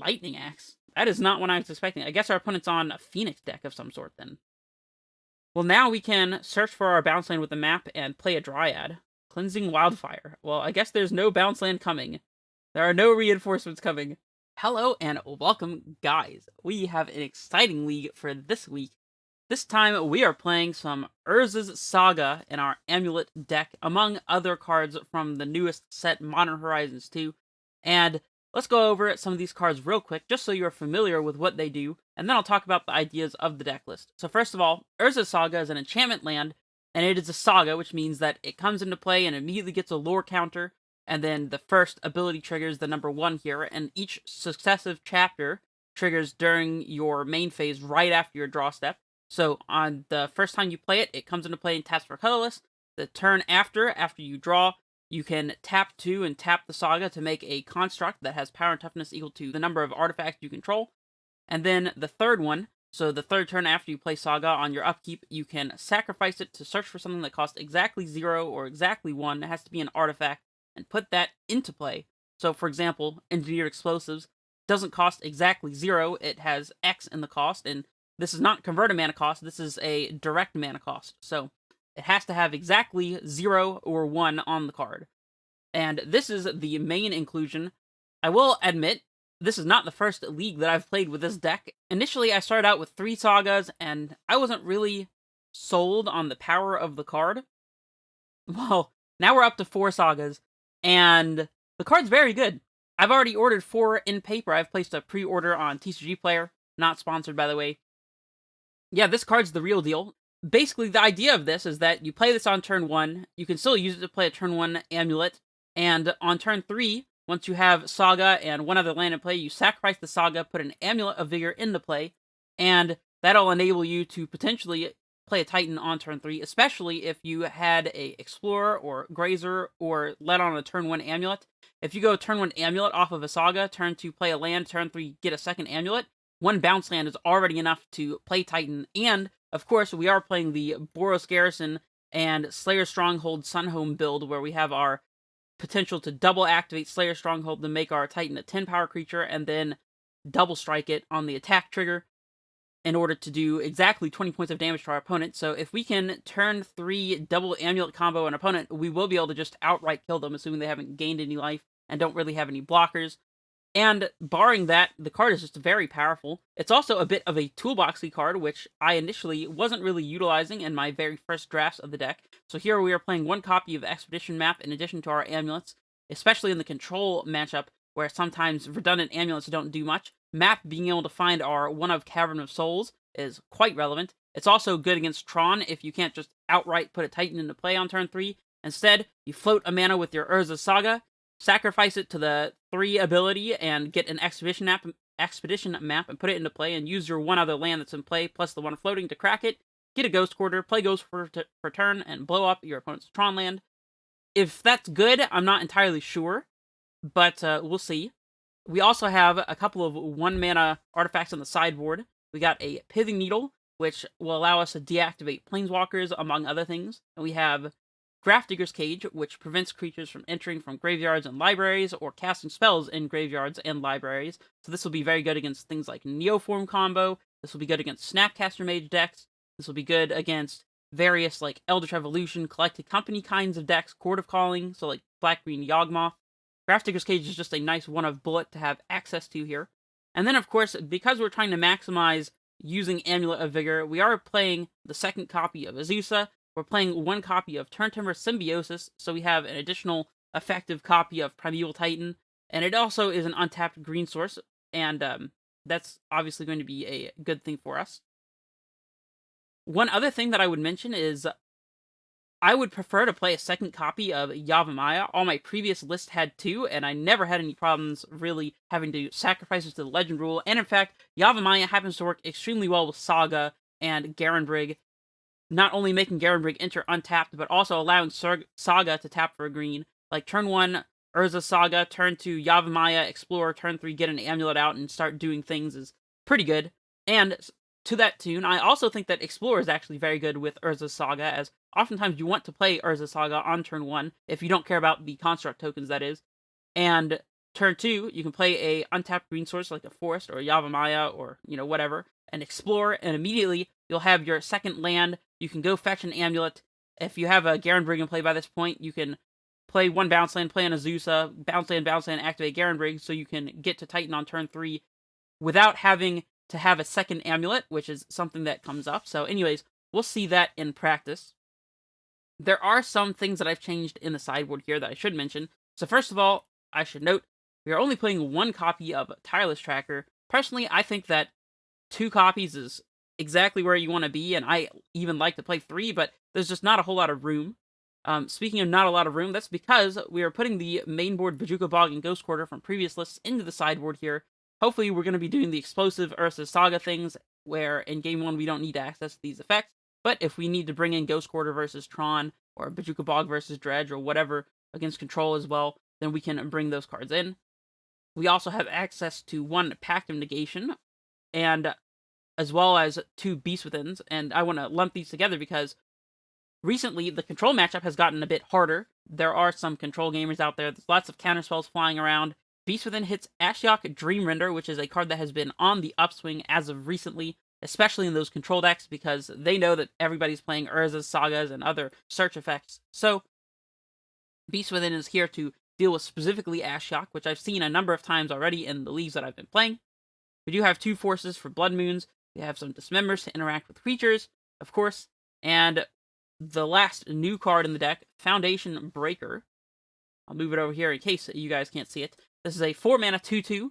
Lightning Axe? That is not what I was expecting. I guess our opponent's on a Phoenix deck of some sort then. Well, now we can search for our bounce land with the map and play a Dryad. Cleansing Wildfire. Well, I guess there's no bounce land coming. There are no reinforcements coming. Hello and welcome, guys. We have an exciting league for this week. This time we are playing some Urza's Saga in our Amulet deck, among other cards from the newest set, Modern Horizons 2. And let's go over some of these cards real quick, just so you're familiar with what they do, and then I'll talk about the ideas of the deck list. So first of all, Urza's Saga is an enchantment land, and it is a saga, which means that it comes into play and immediately gets a lore counter, and then the first ability triggers the number 1 here, and each successive chapter triggers during your main phase right after your draw step. So on the first time you play it, it comes into play and taps for colorless. The turn after you draw, you can tap 2 and tap the Saga to make a construct that has power and toughness equal to the number of artifacts you control. And then the third one, so the third turn after you play Saga on your upkeep, you can sacrifice it to search for something that costs exactly 0 or exactly 1. It has to be an artifact, and put that into play. So for example, Engineered Explosives doesn't cost exactly 0, it has X in the cost, and this is not converted mana cost, this is a direct mana cost. So it has to have exactly 0 or 1 on the card. And this is the main inclusion. I will admit, this is not the first league that I've played with this deck. Initially, I started out with 3 Sagas, and I wasn't really sold on the power of the card. Well, now we're up to 4 Sagas, and the card's very good. I've already ordered 4 in paper. I've placed a pre-order on TCG Player, not sponsored by the way. Yeah, this card's the real deal. Basically, the idea of this is that you play this on turn 1, you can still use it to play a turn 1 Amulet, and on turn 3, once you have Saga and 1 other land in play, you sacrifice the Saga, put an Amulet of Vigor into play, and that'll enable you to potentially play a Titan on turn 3, especially if you had a Explorer or Grazer or let on a turn 1 Amulet. If you go turn 1 Amulet off of a Saga, turn 2 play a land, turn 3 get a second Amulet, 1 bounce land is already enough to play Titan, and of course we are playing the Boros Garrison and Slayer Stronghold Sunhome build, where we have our potential to double activate Slayer Stronghold to make our Titan a 10 power creature, and then double strike it on the attack trigger in order to do exactly 20 points of damage to our opponent. So if we can turn 3 double Amulet combo an opponent, we will be able to just outright kill them, assuming they haven't gained any life and don't really have any blockers. And barring that, the card is just very powerful. It's also a bit of a toolboxy card, which I initially wasn't really utilizing in my very first drafts of the deck. So here we are playing 1 copy of Expedition Map in addition to our amulets, especially in the control matchup, where sometimes redundant amulets don't do much. Map being able to find our one of Cavern of Souls is quite relevant. It's also good against Tron if you can't just outright put a Titan into play on turn 3. Instead, you float a mana with your Urza Saga, sacrifice it to the 3 ability, and get an Expedition map and put it into play, and use your 1 other land that's in play, plus the 1 floating to crack it, get a Ghost Quarter, play Ghost Quarter for turn, and blow up your opponent's Tron land. If that's good, I'm not entirely sure, but we'll see. We also have a couple of 1 mana artifacts on the sideboard. We got a Pithing Needle, which will allow us to deactivate Planeswalkers, among other things. And we have Grafdigger's Cage, which prevents creatures from entering from graveyards and libraries, or casting spells in graveyards and libraries. So this will be very good against things like Neoform combo. This will be good against Snapcaster Mage decks. This will be good against various, like, Eldritch Evolution, Collected Company kinds of decks, Court of Calling, so like Black-Green Yawgmoth. Grafdigger's Cage is just a nice 1 of bullet to have access to here. And then, of course, because we're trying to maximize using Amulet of Vigor, we are playing the 2nd copy of Azusa. We're playing 1 copy of Turntimber Symbiosis, so we have an additional effective copy of Primeval Titan, and it also is an untapped green source, and that's obviously going to be a good thing for us. One other thing that I would mention is I would prefer to play a 2nd copy of Yavimaya. All my previous lists had 2, and I never had any problems really having to sacrifice it to the Legend rule, and in fact, Yavimaya happens to work extremely well with Saga and Garenbrig, not only making Garenbrig enter untapped, but also allowing Saga to tap for a green. Like turn 1, Urza Saga, turn 2, Yavimaya, Explore, turn 3, get an Amulet out and start doing things is pretty good. And to that tune, I also think that Explorer is actually very good with Urza Saga, as oftentimes you want to play Urza Saga on turn 1, if you don't care about the construct tokens, that is. And Turn 2, you can play a untapped green source like a Forest or a Yavimaya or, whatever, and explore, and immediately you'll have your second land. You can go fetch an Amulet. If you have a Garenbrig in play by this point, you can play one bounce land, play on Azusa, bounce land, activate Garenbrig, so you can get to Titan on turn 3 without having to have a second Amulet, which is something that comes up. So anyways, we'll see that in practice. There are some things that I've changed in the sideboard here that I should mention. So first of all, I should note, we are only playing one copy of Tireless Tracker. Personally, I think that 2 copies is exactly where you want to be, and I even like to play 3, but there's just not a whole lot of room. Speaking of not a lot of room, that's because we are putting the main board Bojuka Bog and Ghost Quarter from previous lists into the sideboard here. Hopefully, we're going to be doing the explosive Urza Saga things, where in Game 1 we don't need to access these effects, but if we need to bring in Ghost Quarter versus Tron, or Bojuka Bog versus Dredge, or whatever against control as well, then we can bring those cards in. We also have access to 1 Pact of Negation, and as well as 2 Beast Withins, and I want to lump these together because recently the control matchup has gotten a bit harder. There are some control gamers out there, there's lots of counterspells flying around. Beast Within hits Ashiok Dreamrender, which is a card that has been on the upswing as of recently, especially in those control decks, because they know that everybody's playing Urzas, Sagas, and other search effects. So, Beast Within is here to deal with specifically Ashiok, which I've seen a number of times already in the leagues that I've been playing. We do have 2 forces for Blood Moons. We have some Dismembers to interact with creatures, of course, and the last new card in the deck, Foundation Breaker. I'll move it over here in case you guys can't see it. This is a 4-mana 2/2.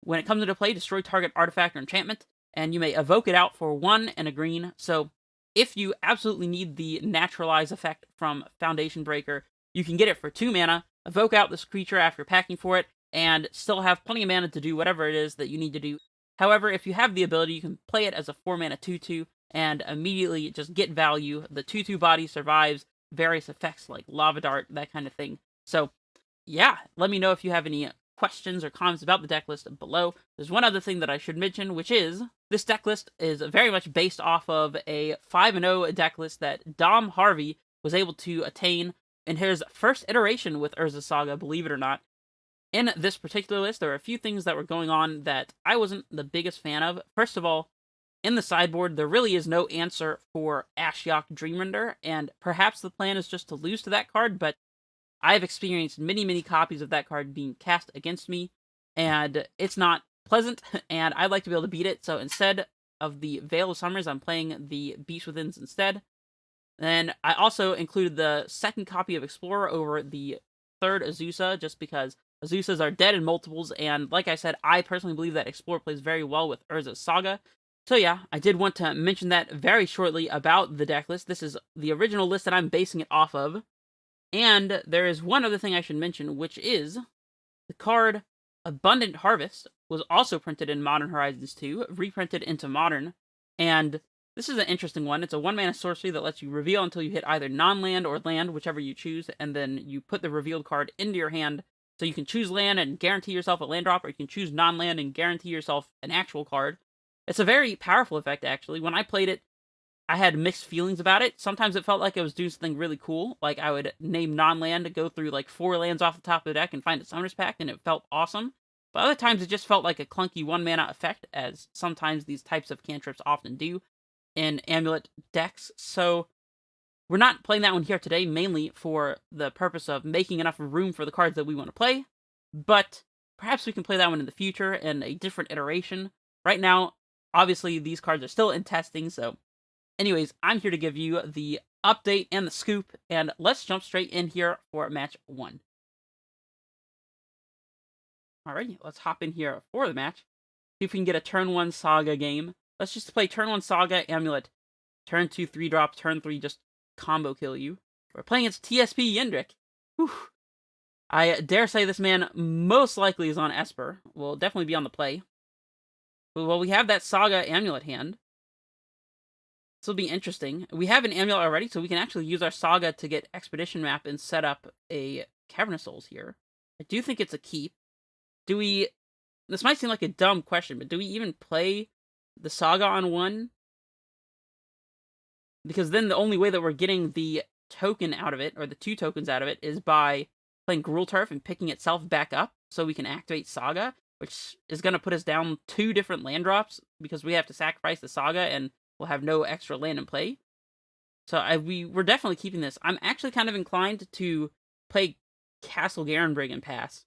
When it comes into play, destroy target artifact or enchantment, and you may evoke it out for 1 and a green. So, if you absolutely need the Naturalize effect from Foundation Breaker, you can get it for 2 mana, evoke out this creature after packing for it, and still have plenty of mana to do whatever it is that you need to do. However, if you have the ability, you can play it as a 4-mana 2/2, and immediately just get value. The 2/2 body survives various effects like Lava Dart, that kind of thing. So, yeah, let me know if you have any questions or comments about the deck list below. There's one other thing that I should mention, which is this deck list is very much based off of a 5-0 deck list that Dom Harvey was able to attain in his first iteration with Urza Saga, believe it or not. In this particular list, there are a few things that were going on that I wasn't the biggest fan of. First of all, in the sideboard, there really is no answer for Ashiok Dreamrender, and perhaps the plan is just to lose to that card, but I've experienced many copies of that card being cast against me, and it's not pleasant, and I'd like to be able to beat it, so instead of the Veil of Summers, I'm playing the Beast Withins instead. Then I also included the second copy of Explorer over the third Azusa, just because Azusas are dead in multiples, and like I said, I personally believe that Explorer plays very well with Urza Saga. So yeah, I did want to mention that very shortly about the deck list. This is the original list that I'm basing it off of. And there is one other thing I should mention, which is the card Abundant Harvest was also printed in Modern Horizons 2, reprinted into Modern, and this is an interesting one. It's a 1-mana sorcery that lets you reveal until you hit either non-land or land, whichever you choose, and then you put the revealed card into your hand, so you can choose land and guarantee yourself a land drop, or you can choose non-land and guarantee yourself an actual card. It's a very powerful effect, actually. When I played it, I had mixed feelings about it. Sometimes it felt like I was doing something really cool, like I would name non-land, go through like 4 lands off the top of the deck and find a Summoner's Pact, and it felt awesome. But other times it just felt like a clunky 1-mana effect, as sometimes these types of cantrips often do in Amulet decks. So we're not playing that one here today, mainly for the purpose of making enough room for the cards that we want to play, but perhaps we can play that one in the future in a different iteration. Right now, obviously, these cards are still in testing, so anyways, I'm here to give you the update and the scoop, and let's jump straight in here for match 1. Alrighty, let's hop in here for the match. See if we can get a turn 1 Saga game. Let's just play turn 1 Saga, Amulet. Turn 2 3-drop, turn 3 just combo kill you. We're playing against TSP Yendrick. Whew. I dare say this man most likely is on Esper. Will definitely be on the play. Well, we have that Saga Amulet hand. This will be interesting. We have an Amulet already, so we can actually use our Saga to get Expedition Map and set up a Cavernous Souls here. I do think it's a keep. Do we... This might seem like a dumb question, but do we even play the Saga on 1? Because then the only way that we're getting the token out of it, or the 2 tokens out of it, is by playing Gruul Turf and picking itself back up. so we can activate Saga, which is going to put us down 2 different land drops because we have to sacrifice the Saga and we'll have no extra land in play. So we're definitely keeping this. I'm actually kind of inclined to play Castle Garenbrig and pass.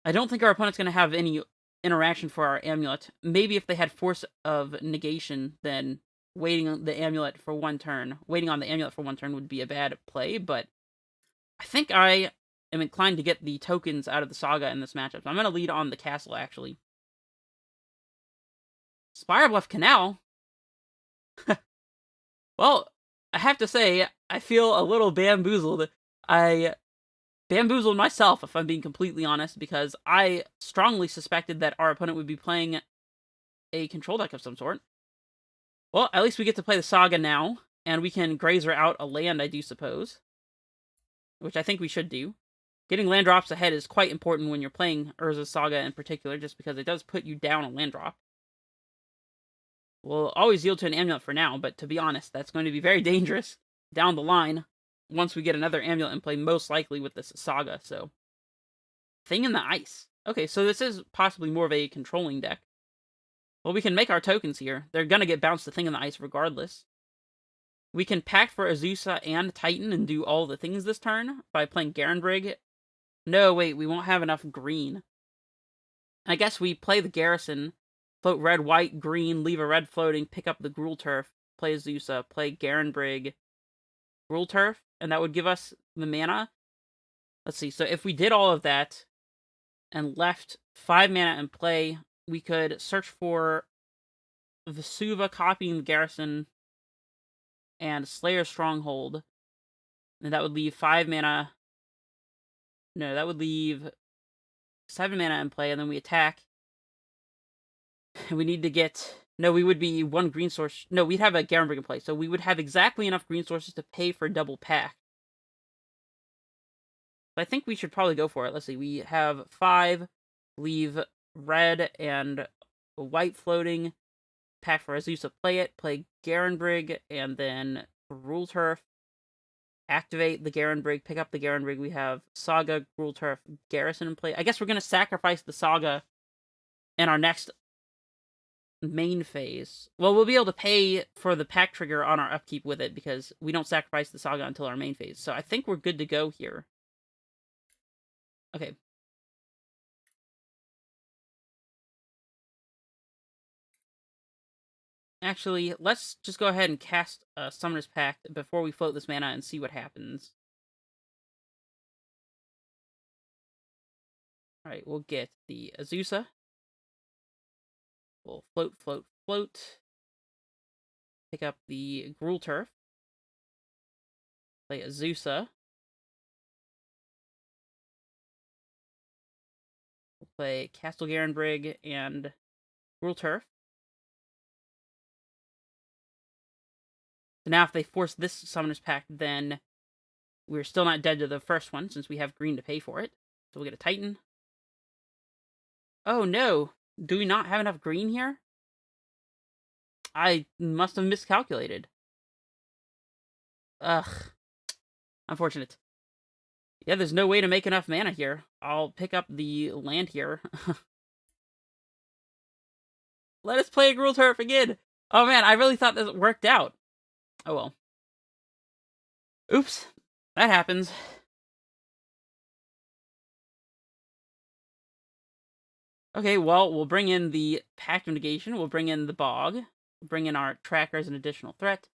I don't think our opponent's going to have any interaction for our amulet. Maybe if they had Force of Negation, then waiting on the amulet for 1 turn. Waiting on the amulet for 1 turn would be a bad play, but I think I am inclined to get the tokens out of the Saga in this matchup. So I'm going to lead on the castle, actually. Spirebluff Canal? Well, I have to say, I feel a little bamboozled. I bamboozled myself, if I'm being completely honest, because I strongly suspected that our opponent would be playing a control deck of some sort. Well, at least we get to play the Saga now, and we can grazer out a land, I do suppose. Which I think we should do. Getting land drops ahead is quite important when you're playing Urza Saga in particular, just because it does put you down a land drop. We'll always yield to an amulet for now, but to be honest, that's going to be very dangerous down the line once we get another amulet in play, most likely with this Saga, so. Thing in the Ice. Okay, so this is possibly more of a controlling deck. Well, we can make our tokens here. They're gonna get bounced to Thing in the Ice regardless. We can pact for Azusa and Titan and do all the things this turn by playing Garenbrig. No, wait, we won't have enough green. I guess we play the Garrison, float red, white, green, leave a red floating, pick up the Gruul Turf, play Azusa, play Garenbrig, Gruul Turf, and that would give us the mana. Let's see, so if we did all of that and left 5 mana in play, we could search for Vesuva copying the Garrison and Slayer Stronghold, and that would leave 5 mana. No, that would leave 7 mana in play, and then we attack. And we need to get... No, we would be 1 green source... No, we'd have a Garenbrig in play, so we would have exactly enough green sources to pay for double pack. But I think we should probably go for it. Let's see, we have 5, leave red and white floating, pack for Azusa, play it, play Garenbrig, and then Gruul Turf, activate the Garenbrig, pick up the Garenbrig. We have Saga, Gruul Turf, Garrison in play. I guess we're going to sacrifice the Saga in our next main phase. Well, we'll be able to pay for the pack trigger on our upkeep with it because we don't sacrifice the Saga until our main phase. So I think we're good to go here. Okay. Actually, let's just go ahead and cast Summoner's Pact before we float this mana and see what happens. Alright, we'll get the Azusa. We'll float, float, float. Pick up the Gruul Turf. Play Azusa. We'll play Castle Garenbrig and Gruul Turf. So now if they force this Summoner's Pact, then we're still not dead to the first one, since we have green to pay for it. So we'll get a Titan. Oh no! Do we not have enough green here? I must have miscalculated. Ugh. Unfortunate. Yeah, there's no way to make enough mana here. I'll pick up the land here. Let us play a Gruul Turf again! Oh man, I really thought this worked out. Oh well. Oops. That happens. Okay, well, we'll bring in the Pact of Negation. We'll bring in the Bog. We'll bring in our Tracker as an additional threat.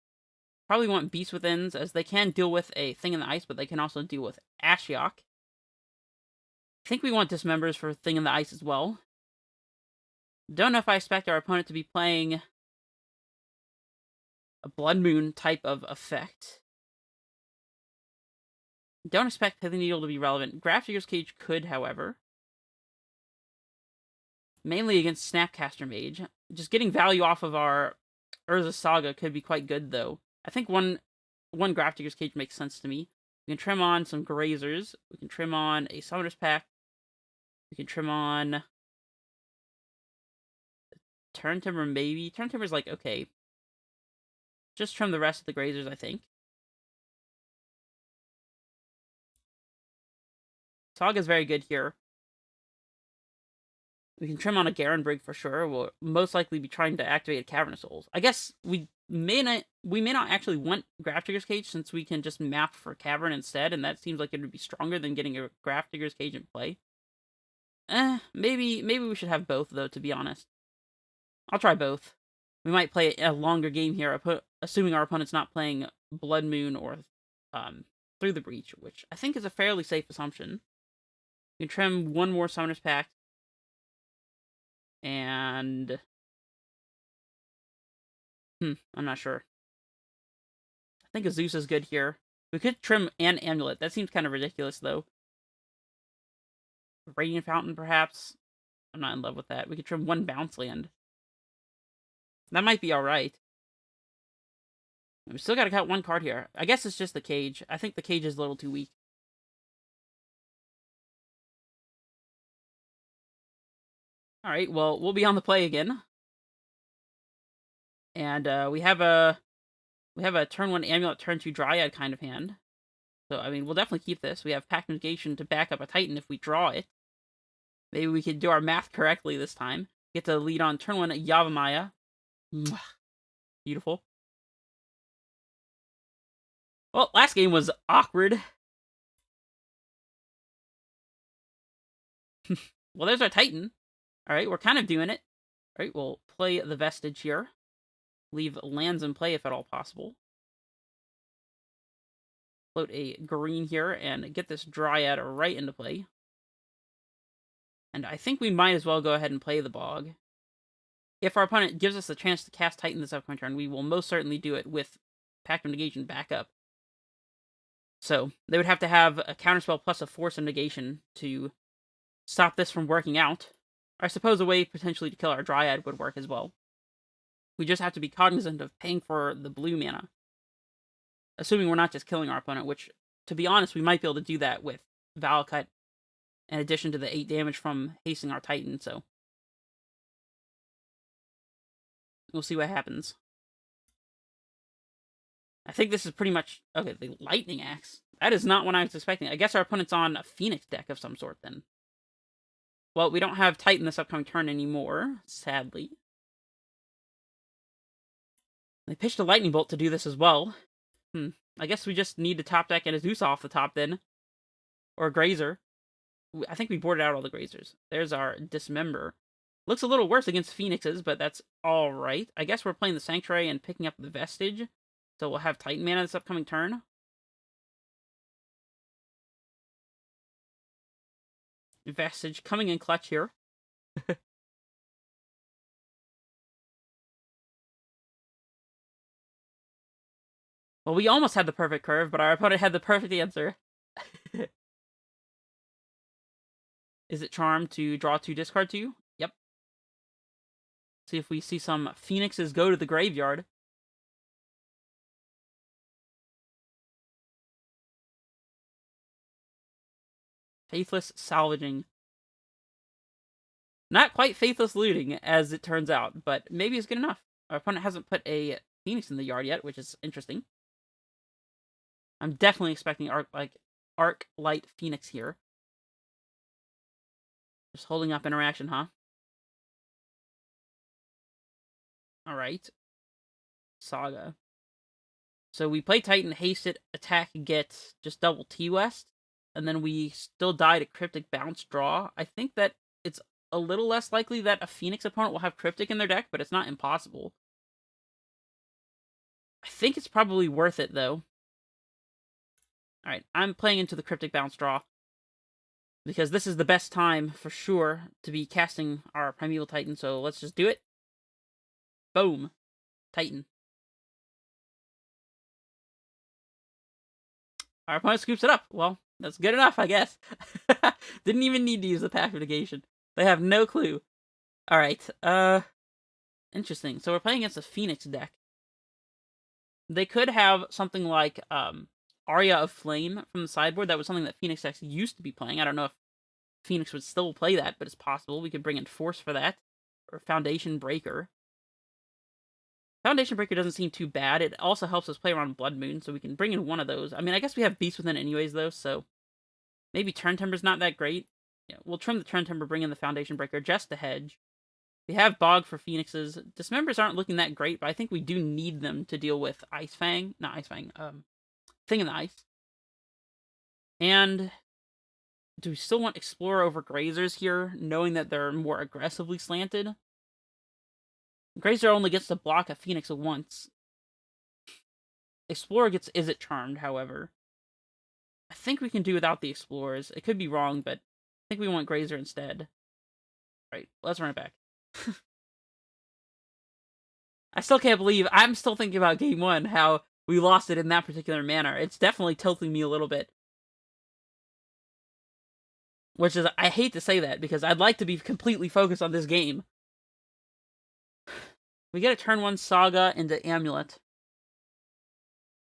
Probably want Beast Withins, as they can deal with a Thing in the Ice, but they can also deal with Ashiok. I think we want Dismembers for Thing in the Ice as well. Don't know if I expect our opponent to be playing a Blood Moon type of effect. Don't expect Pithing Needle to be relevant. Grafdigger's Cage could, however. Mainly against Snapcaster Mage. Just getting value off of our Urza Saga could be quite good, though. I think one Grafdigger's Cage makes sense to me. We can trim on some Grazers. We can trim on a Summoner's Pact. We can trim on... Turntimber, maybe? Turntimber's like, okay. Just trim the rest of the Grazers, I think. Saga's very good here. We can trim on a Garen Brig for sure. We'll most likely be trying to activate a Cavern of Souls. I guess we may not actually want Graph Digger's Cage, since we can just map for Cavern instead, and that seems like it would be stronger than getting a Graph Digger's Cage in play. Maybe we should have both, though, to be honest. I'll try both. We might play a longer game here, assuming our opponent's not playing Blood Moon or Through the Breach, which I think is a fairly safe assumption. You can trim one more Summoner's Pact. And I'm not sure. I think Azusa is good here. We could trim an Amulet. That seems kind of ridiculous, though. Radiant Fountain, perhaps. I'm not in love with that. We could trim one Bounce Land. That might be alright. We still gotta cut one card here. I guess it's just the Cage. I think the Cage is a little too weak. Alright, well, we'll be on the play again. And we have a turn 1 Amulet, turn 2 Dryad kind of hand. So, I mean, we'll definitely keep this. We have Pact Negation to back up a Titan if we draw it. Maybe we can do our math correctly this time. Get to lead on turn 1 Yavimaya. Beautiful. Well, last game was awkward. Well, there's our Titan. Alright, we're kind of doing it. Alright, we'll play the Vestige here. Leave lands in play if at all possible. Float a green here and get this Dryad right into play. And I think we might as well go ahead and play the Bog. If our opponent gives us the chance to cast Titan this upcoming turn, we will most certainly do it with Pact of Negation back up. So, they would have to have a counterspell plus a Force of Negation to stop this from working out. I suppose a way potentially to kill our Dryad would work as well. We just have to be cognizant of paying for the blue mana. Assuming we're not just killing our opponent, which, to be honest, we might be able to do that with Valakut, in addition to the 8 damage from hasting our Titan, so we'll see what happens. I think this is pretty much... Okay, the Lightning Axe. That is not what I was expecting. I guess our opponent's on a Phoenix deck of some sort, then. Well, we don't have Titan this upcoming turn anymore, sadly. They pitched a Lightning Bolt to do this as well. I guess we just need to top deck and a Zeus off the top, then. Or a Grazer. I think we boarded out all the Grazers. There's our Dismember. Looks a little worse against Phoenixes, but that's alright. I guess we're playing the Sanctuary and picking up the Vestige. So we'll have Titan mana this upcoming turn. Vestige coming in clutch here. Well, we almost had the perfect curve, but our opponent had the perfect answer. Is it Charm to draw 2, discard 2? Yep. See if we see some Phoenixes go to the graveyard. Faithless Salvaging. Not quite Faithless Looting, as it turns out, but maybe it's good enough. Our opponent hasn't put a Phoenix in the yard yet, which is interesting. I'm definitely expecting Arc Light Phoenix here. Just holding up interaction, huh? Alright. Saga. So we play Titan, haste it, attack, get just double T-West, and then we still die to Cryptic Bounce draw. I think that it's a little less likely that a Phoenix opponent will have Cryptic in their deck, but it's not impossible. I think it's probably worth it, though. Alright, I'm playing into the Cryptic Bounce draw, because this is the best time, for sure, to be casting our Primeval Titan, so let's just do it. Boom. Titan. Our opponent scoops it up. Well, that's good enough, I guess. Didn't even need to use the Pact of Negation. They have no clue. Alright, interesting. So we're playing against a Phoenix deck. They could have something like, Aria of Flame from the sideboard. That was something that Phoenix decks used to be playing. I don't know if Phoenix would still play that, but it's possible. We could bring in Force for that. Or Foundation Breaker. Foundation Breaker doesn't seem too bad. It also helps us play around Blood Moon, so we can bring in one of those. I mean, I guess we have Beast Within anyways, though, so maybe Turn Timber's not that great. Yeah, we'll trim the Turn Timber, bring in the Foundation Breaker just to hedge. We have Bog for Phoenixes. Dismembers aren't looking that great, but I think we do need them to deal with Ice Fang. Not Ice Fang, Thing in the Ice. And do we still want Explorer over Grazers here, knowing that they're more aggressively slanted? Grazer only gets to block a Phoenix at once. Explorer gets Izzet Charmed, however. I think we can do without the Explorers. It could be wrong, but I think we want Grazer instead. Right, let's run it back. I still can't believe, I'm still thinking about game 1, how we lost it in that particular manner. It's definitely tilting me a little bit. Which is, I hate to say that, because I'd like to be completely focused on this game. We get a turn 1 Saga into Amulet.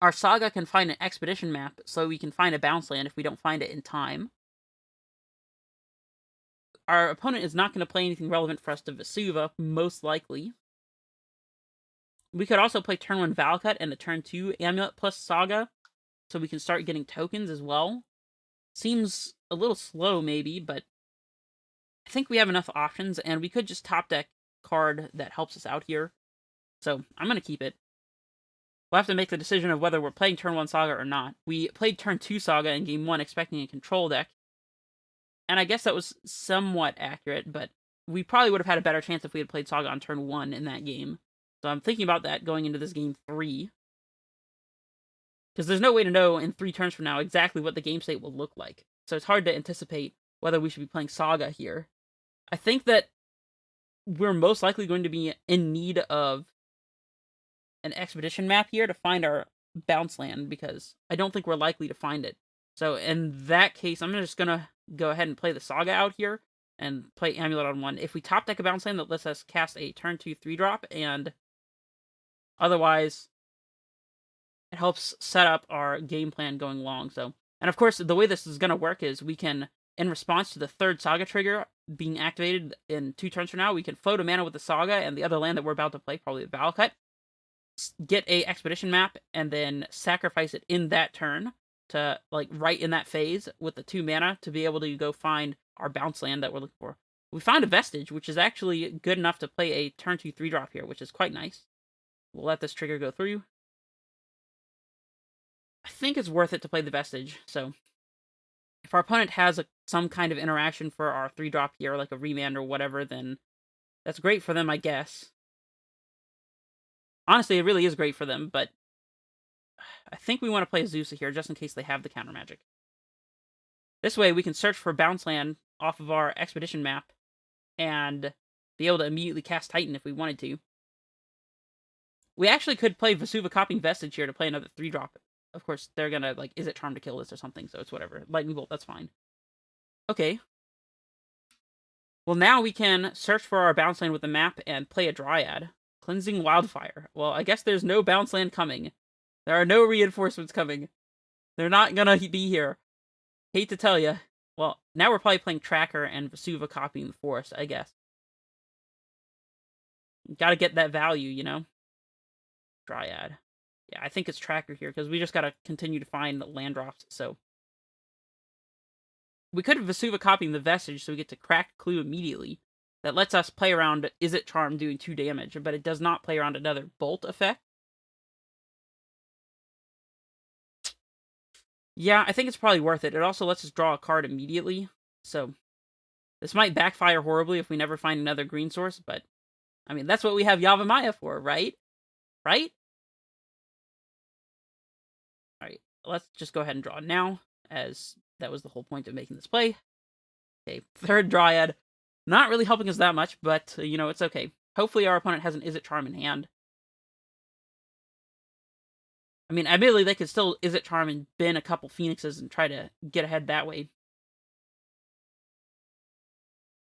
Our Saga can find an expedition map, so we can find a bounce land if we don't find it in time. Our opponent is not going to play anything relevant for us to Vesuva, most likely. We could also play turn 1 Valcut and a turn 2 Amulet plus Saga, so we can start getting tokens as well. Seems a little slow, maybe, but I think we have enough options, and we could just top deck card that helps us out here. So I'm going to keep it. We'll have to make the decision of whether we're playing turn 1 Saga or not. We played turn 2 Saga in game 1 expecting a control deck, and I guess that was somewhat accurate, but we probably would have had a better chance if we had played Saga on turn 1 in that game. So I'm thinking about that going into this game 3. Because there's no way to know in 3 turns from now exactly what the game state will look like. So it's hard to anticipate whether we should be playing Saga here. I think that we're most likely going to be in need of an expedition map here to find our bounce land, because I don't think we're likely to find it. So in that case, I'm just going to go ahead and play the Saga out here and play Amulet on 1. If we top deck a bounce land that lets us cast a turn 2 3-drop, and otherwise it helps set up our game plan going long. So, and of course, the way this is going to work is we can, in response to the 3rd Saga trigger being activated in 2 turns from now, we can float a mana with the Saga and the other land that we're about to play, probably the Valcut, get a expedition map, and then sacrifice it in that turn to, like, right in that phase with the 2 mana to be able to go find our bounce land that we're looking for. We found a Vestige, which is actually good enough to play a turn 2 3-drop here, which is quite nice. We'll let this trigger go through. I think it's worth it to play the Vestige, so if our opponent has some kind of interaction for our 3-drop here, like a remand or whatever, then that's great for them, I guess. Honestly, it really is great for them, but I think we want to play Azusa here, just in case they have the counter magic. This way, we can search for bounce land off of our expedition map, and be able to immediately cast Titan if we wanted to. We actually could play Vesuva copying Vestige here to play another 3-drop. Of course, they're gonna, like, Izzet Charm to kill this or something, so it's whatever. Lightning Bolt, that's fine. Okay. Well, now we can search for our bounce land with the map and play a Dryad. Cleansing Wildfire. Well, I guess there's no bounce land coming. There are no reinforcements coming. They're not gonna be here. Hate to tell you. Well, now we're probably playing Tracker and Vesuva copying the Forest, I guess. Gotta get that value, you know? Dryad. Yeah, I think it's Tracker here, because we just gotta continue to find land drops, so. We could have Vesuva copying the Vestige, so we get to crack Clue immediately. That lets us play around Izzet Charm doing 2 damage, but it does not play around another Bolt effect. Yeah, I think it's probably worth it. It also lets us draw a card immediately, so this might backfire horribly if we never find another green source, but, I mean, that's what we have Yavimaya for, right? Right? Alright, let's just go ahead and draw now, as that was the whole point of making this play. Okay, 3rd Dryad. Not really helping us that much, but, you know, it's okay. Hopefully our opponent has an Izzet Charm in hand. I mean, admittedly, they could still Izzet Charm and bin a couple Phoenixes and try to get ahead that way.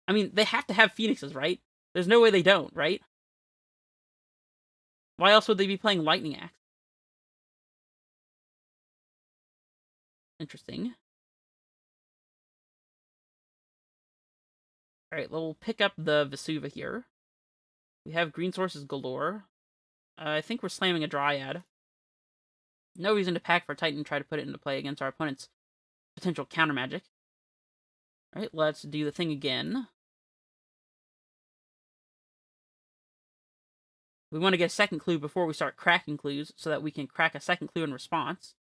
I mean, they have to have Phoenixes, right? There's no way they don't, right? Why else would they be playing Lightning Axe? Interesting. Alright, well, we'll pick up the Vesuva here. We have green sources galore. I think we're slamming a Dryad. No reason to pack for Titan and try to put it into play against our opponent's potential counter magic. Alright, let's do the thing again. We want to get a second clue before we start cracking clues, so that we can crack a second clue in response.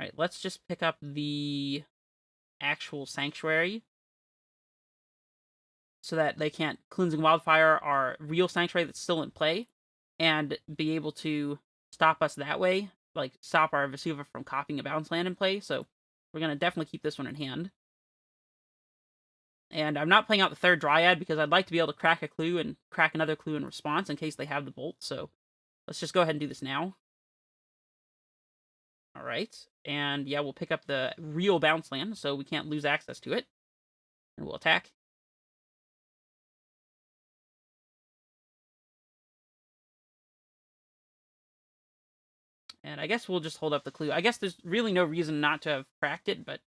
Alright, let's just pick up the actual sanctuary, so that they can't Cleansing Wildfire our real sanctuary that's still in play, and be able to stop us that way, like stop our Vesuva from copying a bounce land in play, so we're going to definitely keep this one in hand. And I'm not playing out the third Dryad because I'd like to be able to crack a clue and crack another clue in response in case they have the bolt, so let's just go ahead and do this now. Alright, and yeah, we'll pick up the real bounce land, so we can't lose access to it. And we'll attack. And I guess we'll just hold up the clue. I guess there's really no reason not to have cracked it, but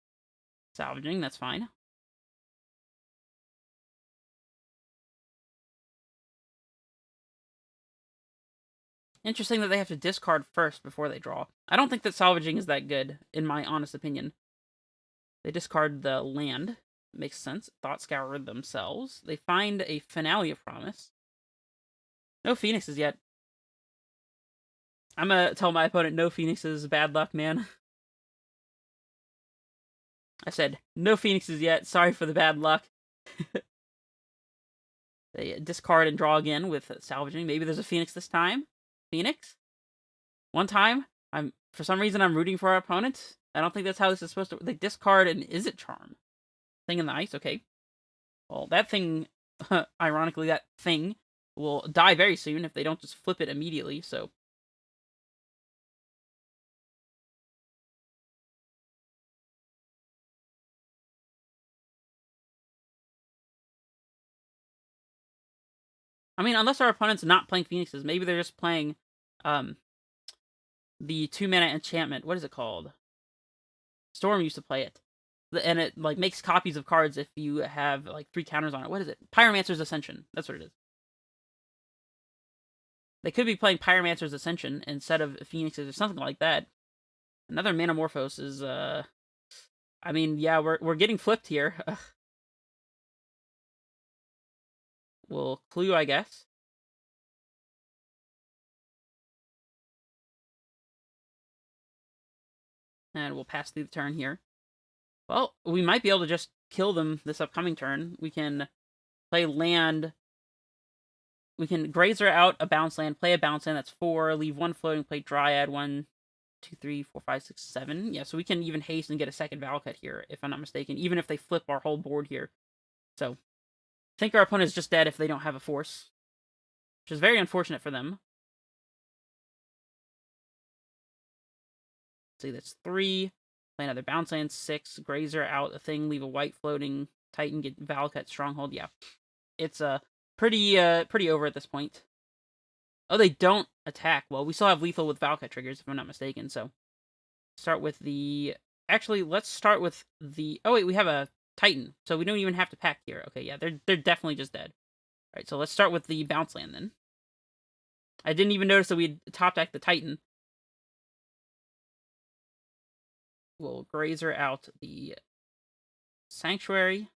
salvaging, that's fine. Interesting that they have to discard first before they draw. I don't think that salvaging is that good, in my honest opinion. They discard the land. Makes sense. Thought Scour themselves. They find a Finale of Promise. No Phoenixes yet. I'm gonna tell my opponent no Phoenixes, bad luck, man. I said, no Phoenixes yet, sorry for the bad luck. They discard and draw again with salvaging. Maybe there's a Phoenix this time. Phoenix? One time, for some reason I'm rooting for our opponent. I don't think that's how this is supposed to. They discard an Izzet Charm. Thing in the ice, okay. Well, that thing, ironically, that thing will die very soon if they don't just flip it immediately, so. I mean, unless our opponent's not playing Phoenixes, maybe they're just playing, the 2-mana enchantment. What is it called? Storm used to play it. And it, like, makes copies of cards if you have, like, 3 counters on it. What is it? Pyromancer's Ascension. That's what it is. They could be playing Pyromancer's Ascension instead of Phoenixes or something like that. Another Manamorphose is, I mean, yeah, we're getting flipped here. We'll clue, I guess. And we'll pass through the turn here. Well, we might be able to just kill them this upcoming turn. We can play land. We can Grazer out a bounce land, play a bounce land, that's 4, leave 1 floating, play Dryad, 1, 2, 3, 4, 5, 6, 7. Yeah, so we can even haste and get a second Valakut here, if I'm not mistaken, even if they flip our whole board here. So, I think our opponent is just dead if they don't have a force, which is very unfortunate for them. See, that's 3. Play another bounce land, 6. Grazer out a thing, leave a white floating Titan, get Valakut Stronghold. Yeah, it's pretty over at this point. Oh, they don't attack. Well, we still have lethal with Valakut triggers, if I'm not mistaken. So, start with the. Actually, let's start with the. Oh wait, we have a Titan, so we don't even have to pack here. Okay, yeah, they're definitely just dead. All right, so let's start with the bounce land then. I didn't even notice that we top decked the Titan. We'll Grazer out the Sanctuary.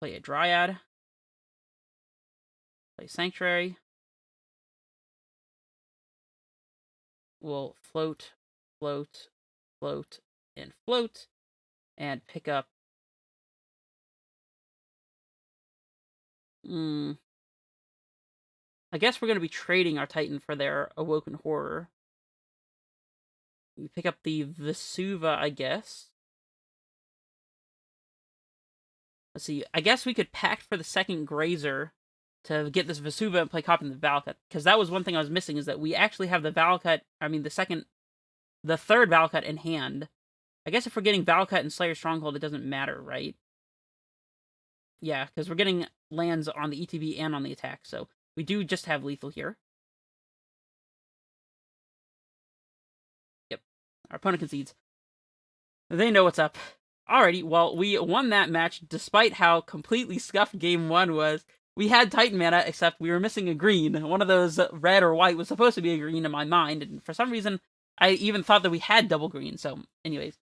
Play a Dryad. Play Sanctuary. We'll float, float, float, and float. And pick up. I guess we're going to be trading our Titan for their Awoken Horror. We pick up the Vesuva, I guess. Let's see. I guess we could pact for the second Grazer to get this Vesuva and play copying the Valakut. Because that was one thing I was missing, is that we actually have the Valakut, I mean, the third Valakut in hand. I guess if we're getting Valakut and Slayer Stronghold, it doesn't matter, right? Yeah, because we're getting lands on the ETB and on the attack, so we do just have lethal here. Yep. Our opponent concedes. They know what's up. Alrighty, well, we won that match despite how completely scuffed game 1 was. we had Titan mana, except we were missing a green. One of those red or white was supposed to be a green in my mind, and for some reason, I even thought that we had double green. So, anyways.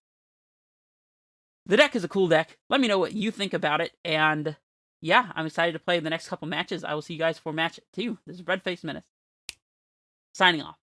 The deck is a cool deck. Let me know what you think about it, and yeah, I'm excited to play the next couple matches. I will see you guys for match 2. This is Red Face Menace, signing off.